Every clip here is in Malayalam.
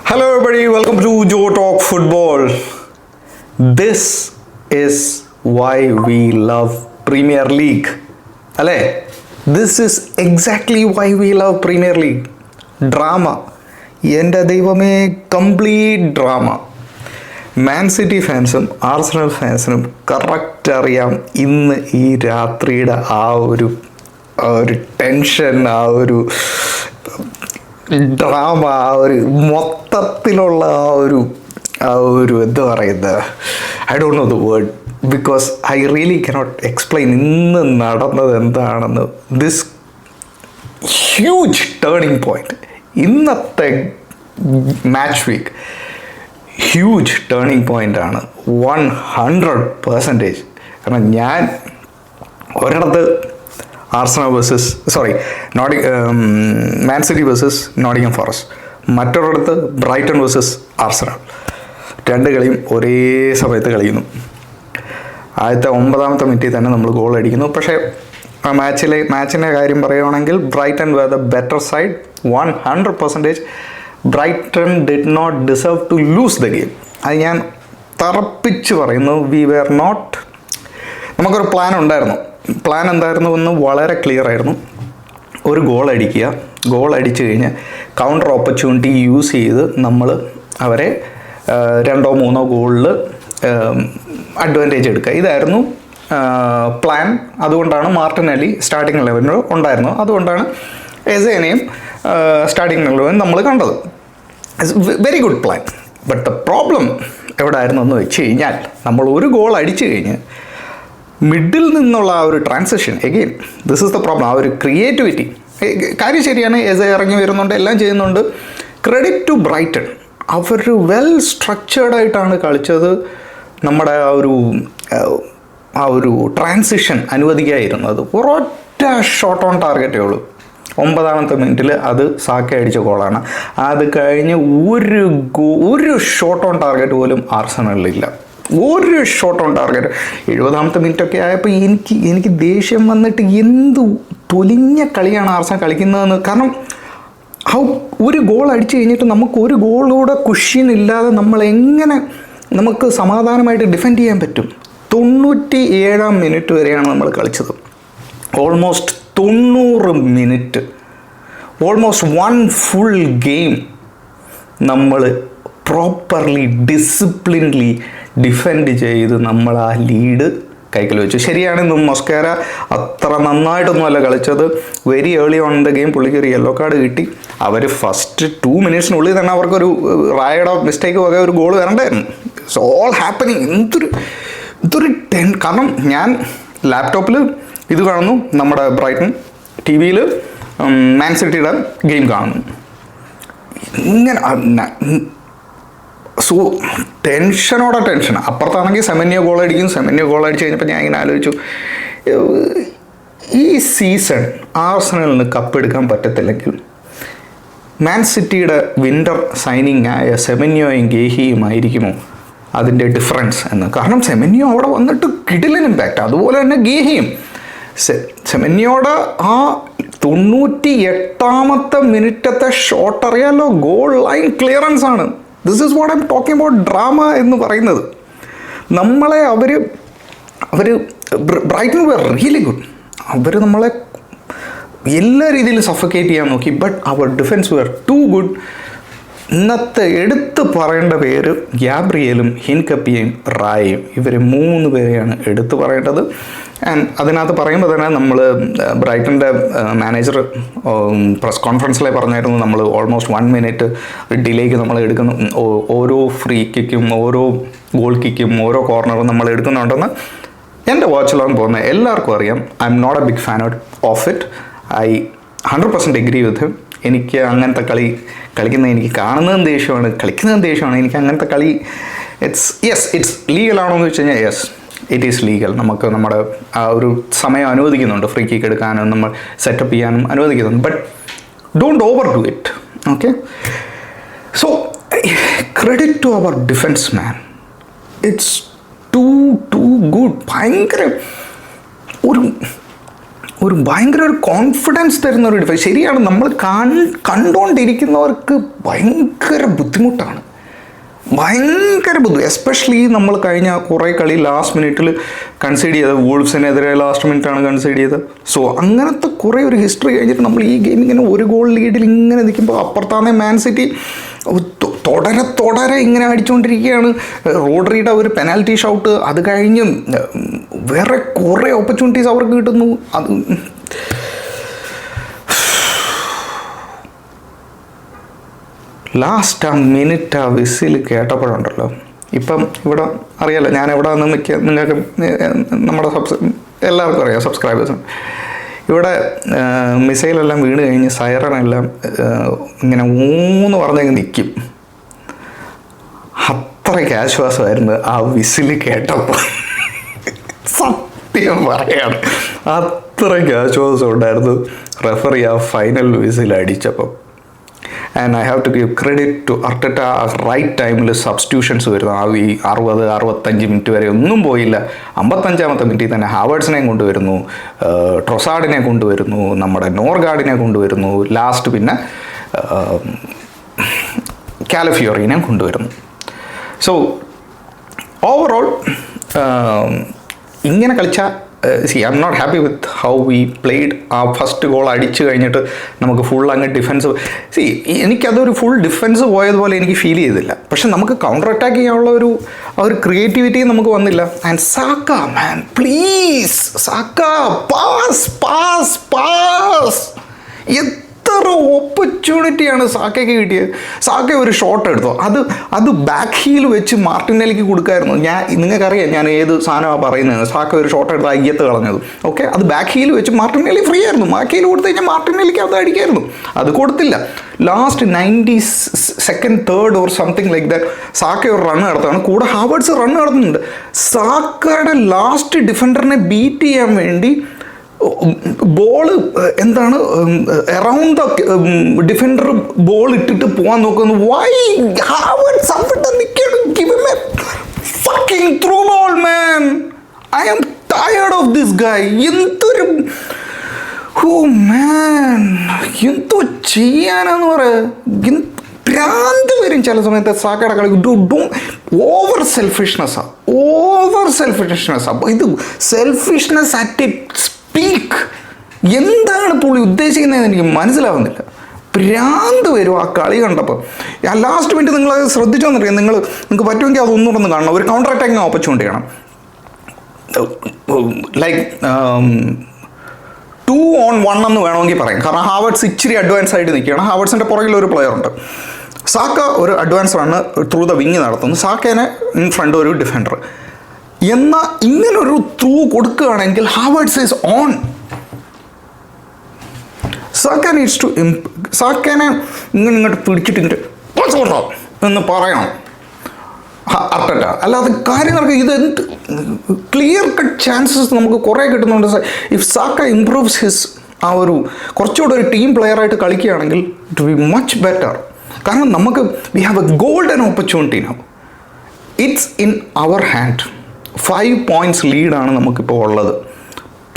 Hello everybody, welcome to Joe Talk Football. This is why we love Premier League. അല്ലേ? This is exactly why we love Premier League. Drama. എൻ്റെ ദൈവമേ, കംപ്ലീറ്റ് ഡ്രാമ. മാൻ സിറ്റി ഫാൻസും ആർസണൽ ഫാൻസിനും കറക്റ്റ് അറിയാം ഇന്ന് ഈ രാത്രിയുടെ ആ ഒരു ടെൻഷൻ, ആ ഒരു ഡ്രാമ, ആ ഒരു മൊത്തത്തിലുള്ള ആ ഒരു എന്താ പറയുന്നത്, I don't know the word because I really cannot explain ഇന്ന് നടന്നത് എന്താണെന്ന്. ദിസ് ഹ്യൂജ് ടേണിംഗ് പോയിന്റ്, ഇന്നത്തെ മാച്ച് വീക്ക് ഹ്യൂജ് ടേണിംഗ് പോയിൻ്റാണ് 100%. കാരണം ഞാൻ ഒരിടത്ത് Arsenal Man City versus Nottingham forest, മറ്റൊരിടത്ത് ബ്രൈറ്റൺ വേഴ്സസ് ആർസണൽ. രണ്ട് കളിയും ഒരേ സമയത്ത് കളിക്കുന്നു. ആദ്യത്തെ 9ാമത്തെ മിനിറ്റിൽ തന്നെ നമ്മൾ ഗോൾ അടിക്കുന്നു. പക്ഷേ ആ മാച്ചിൻ്റെ കാര്യം പറയുകയാണെങ്കിൽ Brighton were the better side 100%. Brighton did not deserve to lose the game. അത് ഞാൻ തറപ്പിച്ച് പറയുന്നു. നമുക്കൊരു പ്ലാൻ ഉണ്ടായിരുന്നു. പ്ലാൻ എന്തായിരുന്നു എന്ന് വളരെ ക്ലിയർ ആയിരുന്നു. ഒരു ഗോൾ അടിക്കുക, ഗോൾ അടിച്ചു കഴിഞ്ഞ് കൗണ്ടർ ഓപ്പർച്യൂണിറ്റി യൂസ് ചെയ്ത് നമ്മൾ അവരെ 2-3 ഗോളിൽ അഡ്വാൻറ്റേജ് എടുക്കുക. ഇതായിരുന്നു പ്ലാൻ. അതുകൊണ്ടാണ് മാർട്ടിനെല്ലി സ്റ്റാർട്ടിംഗ് 11 ഉണ്ടായിരുന്നു. അതുകൊണ്ടാണ് എസേനെയും സ്റ്റാർട്ടിംഗ് 11 നമ്മൾ കണ്ടത്. Very good plan. But the problem എവിടെ ആയിരുന്നു എന്ന് വെച്ച് കഴിഞ്ഞാൽ, നമ്മൾ ഒരു ഗോൾ അടിച്ചു കഴിഞ്ഞ് മിഡിൽ നിന്നുള്ള ആ ഒരു transition, again this is the problem. ആ ഒരു ക്രിയേറ്റിവിറ്റി, കാര്യം ശരിയാണ്, എസെ ഇറങ്ങി വരുന്നുണ്ട്, എല്ലാം ചെയ്യുന്നുണ്ട്. Credit to Brighton. അവർ വെൽ സ്ട്രക്ചേർഡായിട്ടാണ് കളിച്ചത്. നമ്മുടെ ആ ഒരു ട്രാൻസിഷൻ അനുവദിക്കാതിരുന്നത്. ഒരൊറ്റ ഷോട്ട് ഓൺ ടാർഗറ്റേ ഉള്ളൂ. 9ാമത്തെ മിനിറ്റിൽ അത് സാക്ക അടിച്ച ഗോളാണ്. അത് കഴിഞ്ഞ് ഒരു ഷോട്ട് ഓൺ ടാർഗറ്റ് പോലും ആർസണലിലില്ല. ഒരു ഷോട്ട് ഓൺ ടാർഗറ്റ്. 70ാമത്തെ മിനിറ്റൊക്കെ ആയപ്പോൾ എനിക്ക് ദേഷ്യം വന്നിട്ട്, എന്ത് തൊലിഞ്ഞ കളിയാണ് ആർസണൽ കളിക്കുന്നതെന്ന്. കാരണം ഒരു ഗോൾ അടിച്ചു കഴിഞ്ഞിട്ട് നമുക്ക് ഒരു ഗോളിലൂടെ കുഷ്യനില്ലാതെ നമുക്ക് സമാധാനമായിട്ട് ഡിഫെൻഡ് ചെയ്യാൻ പറ്റും. 97ാം മിനിറ്റ് വരെയാണ് നമ്മൾ കളിച്ചത്. Almost 90 minute, almost 1 full game നമ്മൾ പ്രോപ്പർലി ഡിസിപ്ലിൻലി ഡിഫെൻഡ് ചെയ്ത് നമ്മൾ ആ ലീഡ് കൈക്കൽ വെച്ചു. ശരിയാണ്, ഇന്നും മൊസ്കേര അത്ര നന്നായിട്ടൊന്നുമല്ല കളിച്ചത്. Very early on the game പുള്ളിക്ക് ഒരു യെല്ലോ കാർഡ് കിട്ടി. അവർ ഫസ്റ്റ് 2 മിനിറ്റ്സിനുള്ളിൽ തന്നെ അവർക്കൊരു റായയുടെ മിസ്റ്റേക്ക് വക ഒരു ഗോൾ വരണ്ടായിരുന്നു. It's all happening. എന്തൊരു കാരണം ഞാൻ ലാപ്ടോപ്പിൽ ഇത് കാണുന്നു, നമ്മുടെ ബ്രൈറ്റൺ, ടി വിയിൽ മാൻ സിറ്റിയുടെ ഗെയിം കാണുന്നു. ഇങ്ങനെ സോ ടെൻഷനോടെ ടെൻഷൻ. അപ്പുറത്താണെങ്കിൽ സെമന്യോ ഗോൾ അടിച്ച് കഴിഞ്ഞപ്പോൾ ഞാൻ ഇങ്ങനെ ആലോചിച്ചു, ഈ സീസൺ ആർസണലിന് കപ്പെടുക്കാൻ പറ്റത്തില്ലെങ്കിൽ മാൻ സിറ്റിയുടെ വിൻ്റർ സൈനിങ് ആയ സെമന്യോയും ഗേഹിയുമായിരിക്കുമോ അതിൻ്റെ ഡിഫറൻസ് എന്ന്. കാരണം സെമന്യോ അവിടെ വന്നിട്ട് കിടിലൻ ഇമ്പാക്റ്റ്, അതുപോലെ തന്നെ ഗേഹിയും. സെമന്യോയുടെ ആ 98ാമത്തെ മിനിറ്റത്തെ ഷോട്ട് അറിയാമല്ലോ, ഗോൾ ലൈൻ ക്ലിയറൻസ് ആണ്. This is what I'm talking about drama എന്ന് പറയുന്നത്. നമ്മളെ അവർ ബ്രൈറ്റൺ വെർ റിയലി ഗുഡ്. അവർ നമ്മളെ എല്ലാ രീതിയിലും സഫക്കേറ്റ് ചെയ്യാൻ നോക്കി. ബട്ട് അവർ ഡിഫെൻസ് വെർ ടു ഗുഡ്. ഇന്നത്തെ എടുത്ത് പറയേണ്ട പേര് ഗ്യാബ്രിയലും ഹിൻകപ്പിയും റായയും. ഇവർ 3 പേരെയാണ് എടുത്തു പറയേണ്ടത്. ആൻഡ് അതിനകത്ത് പറയുമ്പോൾ തന്നെ നമ്മൾ ബ്രൈറ്റൻ്റെ മാനേജർ പ്രസ് കോൺഫറൻസിലെ പറഞ്ഞായിരുന്നു, നമ്മൾ ഓൾമോസ്റ്റ് 1 മിനിറ്റ് ഡിലേക്ക് നമ്മൾ എടുക്കുന്നു. ഓരോ ഫ്രീ കിക്കും, ഓരോ ഗോൾ കിക്കും, ഓരോ കോർണറും നമ്മൾ എടുക്കുന്നുണ്ടെന്ന് എൻ്റെ വാച്ചിലാണ് പോകുന്നത്. എല്ലാവർക്കും അറിയാം. I'm not a big fan of it. I 100% agree with him. എനിക്ക് അങ്ങനത്തെ കളിക്കുന്നത് എനിക്ക് കാണുന്നതും ദേഷ്യമാണ്, കളിക്കുന്നതും ദേഷ്യമാണ്. എനിക്ക് അങ്ങനത്തെ കളി ഇറ്റ്സ് ലീഗലാണോ എന്ന് വെച്ച് കഴിഞ്ഞാൽ യെസ്, ഇറ്റ് ഈസ് ലീഗൽ. നമുക്ക് നമ്മുടെ ആ ഒരു സമയം അനുവദിക്കുന്നുണ്ട്, ഫ്രീ കിക്ക് എടുക്കാനും നമ്മൾ സെറ്റപ്പ് ചെയ്യാനും അനുവദിക്കുന്നുണ്ട്. But don't overdo it. Okay, so credit to our defence man. It's too good. ഭയങ്കര ഒരു ഭയങ്കര ഒരു കോൺഫിഡൻസ് തരുന്ന ഒരു ഡിഫൻസ്. ശരിയാണ്, നമ്മൾ കണ്ടുകൊണ്ടിരിക്കുന്നവർക്ക് ഭയങ്കര ബുദ്ധിമുട്ടാണ്, ഭയങ്കര എസ്പെഷ്യലി നമ്മൾ കഴിഞ്ഞ കുറേ കളി ലാസ്റ്റ് മിനിറ്റിൽ കൺസീഡ് ചെയ്തത്. വൂൾഫ്സിനെതിരെ ലാസ്റ്റ് മിനിറ്റാണ് കൺസീഡ് ചെയ്തത്. സോ അങ്ങനത്തെ കുറേ ഒരു ഹിസ്റ്ററി കഴിഞ്ഞിട്ട് നമ്മൾ ഈ ഗെയിം ഇങ്ങനെ ഒരു ഗോൾ ലീഡിൽ ഇങ്ങനെ നിൽക്കുമ്പോൾ അപ്പുറത്താണെ മാൻ സിറ്റി തുടരെ ഇങ്ങനെ അടിച്ചുകൊണ്ടിരിക്കുകയാണ്. റോഡ്രിയുടെ ഒരു പെനാൽറ്റി ഷൗട്ട്, അത് കഴിഞ്ഞ് വേറെ കുറേ ഓപ്പർച്യൂണിറ്റീസ് അവർക്ക് കിട്ടുന്നു. അത് ലാസ്റ്റ് ആ മിനിറ്റ് ആ വിസിൽ കേട്ടപ്പോഴുണ്ടല്ലോ, ഇപ്പം ഇവിടെ അറിയാലോ ഞാൻ എവിടെ നിന്ന് നിൽക്കുക, നിങ്ങൾക്ക് നമ്മുടെ എല്ലാവർക്കും അറിയാം സബ്സ്ക്രൈബേഴ്സിന്. ഇവിടെ മിസൈലെല്ലാം വീണ് കഴിഞ്ഞ് സൈറനെല്ലാം ഇങ്ങനെ ഊന്ന് പറഞ്ഞങ്ങ് നിൽക്കും. അത്രയ്ക്ക് ആശ്വാസമായിരുന്നു ആ വിസിൽ കേട്ടപ്പോൾ, സത്യം പറയാണ്. അത്രയ്ക്ക് ആശ്വാസം ഉണ്ടായിരുന്നു റെഫറി ആ ഫൈനൽ വിസിൽ അടിച്ചപ്പം. And I have to give credit to Arteta. Right ടൈമിൽ സബ്സ്റ്റിറ്റ്യൂഷൻസ് വരുന്നു. ഈ 60-65 മിനിറ്റ് വരെ ഒന്നും പോയില്ല. 55-ാമത്തെ മിനിറ്റിൽ തന്നെ ഹാവേർട്സിനെയും കൊണ്ടുവരുന്നു, ട്രൊസാർഡിനെ കൊണ്ടുവരുന്നു, നമ്മുടെ നോർഗാർഡിനെ കൊണ്ടുവരുന്നു, ലാസ്റ്റ് പിന്നെ കാലഫിയോറിനെ കൊണ്ടുവരുന്നു. സോ ഓവറോൾ ഇങ്ങനെ കളിച്ചാൽ I'm not happy with how we played. ആ ഫസ്റ്റ് ഗോൾ അടിച്ചു കഴിഞ്ഞിട്ട് നമുക്ക് ഫുൾ അങ്ങ് ഡിഫൻസ്, എനിക്കതൊരു ഫുൾ ഡിഫൻസ് പോയതുപോലെ എനിക്ക് ഫീൽ ചെയ്തില്ല. പക്ഷെ നമുക്ക് കൗണ്ടർ അറ്റാക്ക് ചെയ്യാനുള്ള ഒരു ക്രിയേറ്റിവിറ്റി നമുക്ക് വന്നില്ല. And Saka, man please Saka, pass pass pass. എത്ര ഓപ്പർച്യൂണിറ്റിയാണ് സാക്കയ്ക്ക് കിട്ടിയത്. സാക്ക ഒരു ഷോട്ട് എടുത്തോ, അത് ബാക്ക് ഹീൽ വെച്ച് മാർട്ടിനെല്ലിക്ക് കൊടുക്കായിരുന്നു. നിങ്ങൾക്കറിയാം ഞാൻ ഏത് സാധനമാണ് പറയുന്നത്. സാക്ക ഒരു ഷോട്ട് എടുത്ത് അയ്യത്ത് കളഞ്ഞത്. ഓക്കെ, അത് ബാക്ക് ഹീൽ വെച്ച് മാർട്ടിനെല്ലി ഫ്രീ ആയിരുന്നു. ബാക്ക് ഹീൽ കൊടുത്തു കഴിഞ്ഞാൽ മാർട്ടിനെല്ലിക്ക് അത് അടിക്കായിരുന്നു. അത് കൊടുത്തില്ല. Last 92nd, 3rd or something like that Saka ഒരു റൺ നടത്താണ്. കൂടെ ഹാവേർട്സ് റൺ നടത്തുന്നുണ്ട്. സാക്കയുടെ ലാസ്റ്റ് ഡിഫൻഡറിനെ ബീറ്റ് ചെയ്യാൻ വേണ്ടി ബോൾ എന്താണ് അറൗണ്ട് ദ ഡിഫൻഡർ ബോൾ ഇട്ടിട്ട് പോകാൻ നോക്കുന്നു. വൈ ഹാവേർട്സ് അവിടെ നിൽക്കണം, give him a fucking through ball man. I am tired of this guy. എന്തൊരു മാൻ, എന്തോ ചെയ്യാനാന്ന് പറയാ. ഭ്രാന്ത് വരും ചില സമയത്ത് സാക്കയുടെ കളി. ഓവർ സെൽഫിഷ്നെസ്സാണ്, ഇത് സെൽഫിഷ്നെസ് അറ്റ് ഇറ്റ്സ് പീക്ക്. എന്താണ് പുള്ളി ഉദ്ദേശിക്കുന്നതെന്ന് എനിക്ക് മനസ്സിലാവുന്നില്ല. ഭ്രാന്ത് വരും ആ കളി കണ്ടപ്പോൾ. ആ ലാസ്റ്റ് മിനിറ്റ് നിങ്ങളത് ശ്രദ്ധിച്ചോന്നറിയാം. നിങ്ങൾക്ക് പറ്റുമെങ്കിൽ അതൊന്നുകൂടെ കാണണം. ഒരു കൗണ്ടർ അറ്റാക്കിങ് ഓപ്പർച്യൂണിറ്റി ആണ്. ലൈക്ക് 2-on-1 എന്ന് വേണമെങ്കിൽ പറയാം. കാരണം ഹാവേർട്സ് ഇച്ചിരി അഡ്വാൻസ് ആയിട്ട് നിൽക്കുകയാണ്. ഹാവേർട്സിൻ്റെ പുറകിൽ ഒരു പ്ലെയർ ഉണ്ട്. സാക്ക ഒരു advance run through the wing നടത്തുന്നു. സാക്കേനെ ഇൻ ഫ്രണ്ട് ഒരു ഡിഫൻഡർ. എന്നാൽ ഇങ്ങനൊരു ത്രൂ കൊടുക്കുകയാണെങ്കിൽ Havertz is on. Saka needs to സാക്കേനെ ഇങ്ങോട്ട് പിടിച്ചിട്ട് എന്ന് പറയണം അർട്ടറ്റ. അല്ലാതെ കാര്യങ്ങൾക്ക് ഇത് ക്ലിയർ കട്ട് ചാൻസസ് നമുക്ക് കുറേ കിട്ടുന്നുണ്ട്. ഇഫ് സാക്ക ഇംപ്രൂവ്സ് ഹിസ് ആ ഒരു കുറച്ചുകൂടെ ഒരു ടീം പ്ലെയറായിട്ട് കളിക്കുകയാണെങ്കിൽ it will be much better. കാരണം നമുക്ക് we have a golden opportunity now. It's in our hand. 5 points ലീഡാണ് നമുക്കിപ്പോൾ ഉള്ളത്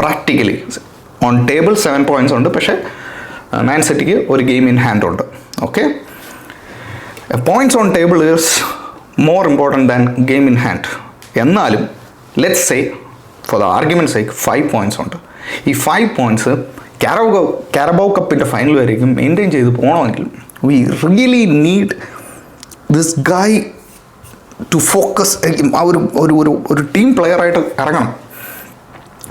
പ്രാക്ടിക്കലി. ഓൺ ടേബിൾ 7 points ഉണ്ട്. പക്ഷേ മാൻ സിറ്റിക്ക് ഒരു ഗെയിം ഇൻ ഹാൻഡ് ഉണ്ട്. Okay, points on table is more important than game in hand. എന്നാലും let's say for the argument sake 5 points ഉണ്ട്. ഈ 5 points കാരബാവ് കപ്പിൻ്റെ ഫൈനൽ വരേക്കും മെയിൻറ്റെയിൻ ചെയ്ത് പോകണമെങ്കിൽ we really need this guy to focus. ആ ഒരു ടീം പ്ലെയറായിട്ട് ഇറങ്ങണം.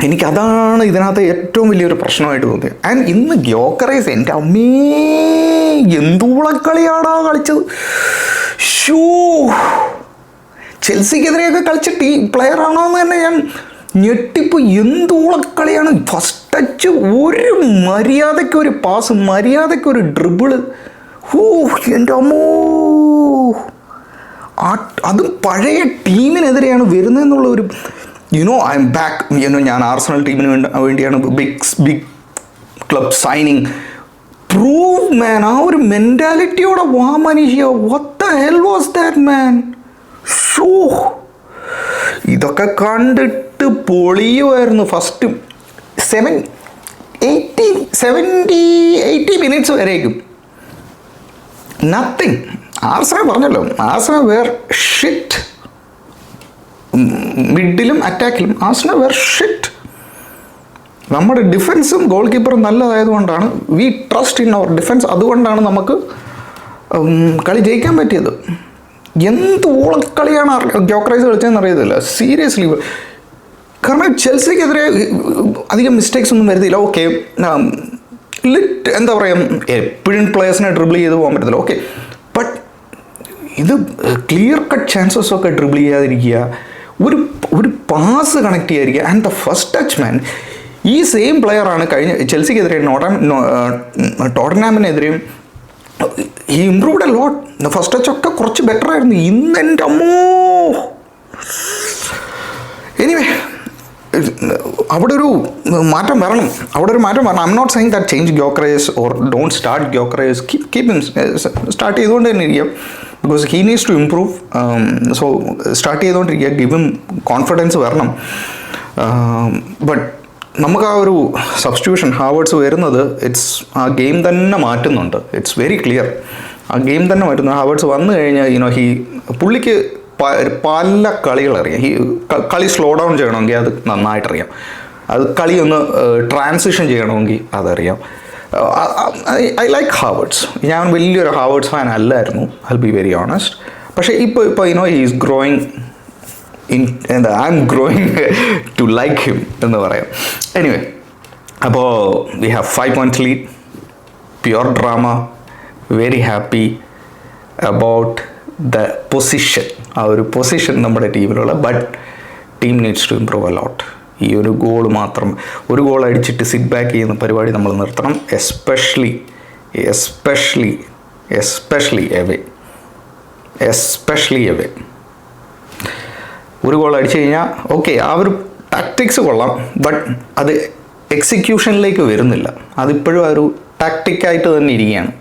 എനിക്കതാണ് ഇതിനകത്ത് ഏറ്റവും വലിയൊരു പ്രശ്നമായിട്ട് തോന്നിയത്. ആൻഡ് ഇന്ന് ഗ്യോക്കറൈസ് എൻ്റെ അമ്മേ എന്തുളക്കളിയാടാ കളിച്ചത്. ഷൂ ചെൽസിക്കെതിരെയൊക്കെ കളിച്ച പ്ലെയറാണോ എന്ന് തന്നെ ഞാൻ ഞെട്ടിപ്പോൾ. എന്തുളക്കളിയാണ്. ഫസ്റ്റ് ടച്ച്, ഒരു മര്യാദയ്ക്ക് ഒരു പാസ്, മര്യാദയ്ക്ക് ഒരു ഡ്രിബിള്. എൻ്റെ അമ്മോ, അതും പഴയ ടീമിനെതിരെയാണ് വരുന്നതെന്നുള്ള ഒരു ഐ എം ബാക്ക്. ഞാൻ ആർസണൽ ടീമിന് വേണ്ടിയാണ് big club signing. Prove man. ആ ഒരു മെൻറ്റാലിറ്റിയോടെ വാ മനുഷ്യ. What the hell was that man. Show ഇതൊക്കെ കണ്ടിട്ട് പൊളിയുമായിരുന്നു. ഫസ്റ്റ് 80 മിനിറ്റ്സ് വരേക്കും നത്തിങ്. ആർസണൽ പറഞ്ഞല്ലോ, ആർസണൽ വേർ ഷിറ്റ്. മിഡിലും അറ്റാക്കിലും ആർസണൽ വേർ ഷിറ്റ്. നമ്മുടെ ഡിഫൻസും ഗോൾ കീപ്പറും നല്ലതായതുകൊണ്ടാണ്, we trust in our defence, അതുകൊണ്ടാണ് നമുക്ക് കളി ജയിക്കാൻ പറ്റിയത്. എന്ത് ഓളക്കളിയാണ് ഗ്യോക്കറൈസ് കളിച്ചതെന്ന് അറിയത്തില്ല സീരിയസ്ലി. കാരണം ചെൽസിക്കെതിരെ അധികം മിസ്റ്റേക്സ് ഒന്നും വരുന്നില്ല. ഓക്കെ, എന്താ പറയുക, എപ്പോഴും പ്ലേയേഴ്സിനെ ഡ്രിബിൾ ചെയ്ത് പോകാൻ പറ്റത്തില്ല. ഓക്കെ, ബട്ട് ഇത് ക്ലിയർ കട്ട് ചാൻസസ് ഒക്കെ ഡ്രിബിൾ ചെയ്യാതിരിക്കുക, ഒരു പാസ് കണക്ട് ചെയ്യാതിരിക്കുക. ആൻഡ് ദ ഫസ്റ്റ് ടച്ച് മാൻ ഈ സെയിം പ്ലെയറാണ് കഴിഞ്ഞ ചെൽസിക്കെതിരെ ടോട്ടൻഹാമിനെതിരെയും ഈ improved a lot. First touch ഒക്കെ കുറച്ച് ബെറ്റർ ആയിരുന്നു. ഇന്ന് എൻ്റെ അമ്മോ. എനിവേ, അവിടെ ഒരു മാറ്റം വരണം. I'm not saying that change Gyokeres or don't start Gyokeres. Keep start ചെയ്തുകൊണ്ട് തന്നെ ഇരിക്കാം, because he needs to improve. So start ചെയ്തുകൊണ്ടിരിക്കുക, ഗിവ് ഹിം കോൺഫിഡൻസ് വരണം. ബട്ട് നമുക്ക് ആ ഒരു സബ്സ്റ്റിറ്റ്യൂഷൻ ഹാവേർഡ്സ് വരുന്നത് ആ ഗെയിം തന്നെ മാറ്റുന്നുണ്ട്. It's very clear. ആ ഗെയിം തന്നെ മാറ്റുന്നു. ഹാവേർഡ്സ് വന്നു കഴിഞ്ഞാൽ പുള്ളിക്ക് പല കളികളറിയാം. കളി സ്ലോ ഡൗൺ ചെയ്യണമെങ്കിൽ അത് നന്നായിട്ടറിയാം. അത് കളി ഒന്ന് ട്രാൻസിഷൻ ചെയ്യണമെങ്കിൽ അതറിയാം. I like Havertz. ഞാൻ വലിയൊരു ഹാവേർഡ്സ് ഫാൻ അല്ലായിരുന്നു, ഐ ബി വെരി ഓണസ്റ്റ്. പക്ഷേ ഇപ്പോൾ he is growing I'm growing to like him എന്ന് പറയാം. എനിവേ, അപ്പോൾ we have 5 points lead. Pure drama. Very happy about the position. ആ ഒരു പൊസിഷൻ നമ്മുടെ ടീമിലുള്ള. But team needs to improve a lot. ഈ ഒരു ഗോൾ മാത്രം, ഒരു ഗോൾ അടിച്ചിട്ട് സിറ്റ് ബാക്ക് ചെയ്യുന്ന പരിപാടി നമ്മൾ നിർത്തണം. Especially away. ഒരു ഗോൾ അടിച്ചു കഴിഞ്ഞാൽ ഓക്കെ, ആ ഒരു ടാക്ടിക്സ് കൊള്ളാം, ബട്ട് അത് എക്സിക്യൂഷനിലേക്ക് വരുന്നില്ല. അതിപ്പോഴും ആ ഒരു ടാക്ടിക്കായിട്ട് തന്നെ ഇരിക്കുകയാണ്.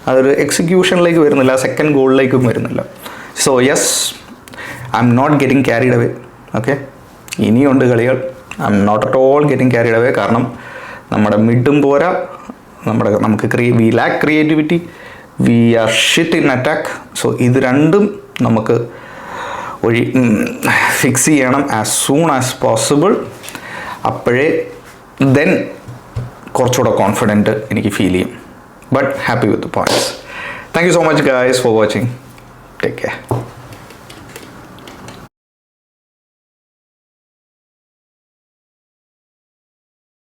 അതൊരു എക്സിക്യൂഷനിലേക്ക് വരുന്നില്ല, സെക്കൻഡ് ഗോളിലേക്കും വരുന്നില്ല. So yes, I'm not getting carried away. Okay, ഇനിയുണ്ട് കളികൾ. I'm not at all getting carried away. കാരണം നമ്മുടെ മിഡും പോരാ, നമുക്ക് we lack creativity, we are shit in attack. So ഇത് രണ്ടും നമുക്ക് ഫിക്സ് ചെയ്യണം ആസ് സൂൺ ആസ് പോസിബിൾ. അപ്പോഴേ ദെൻ കുറച്ചുകൂടെ കോൺഫിഡൻറ്റ് എനിക്ക് ഫീൽ ചെയ്യും. But happy with the points. Thank you so much guys for watching. Take care.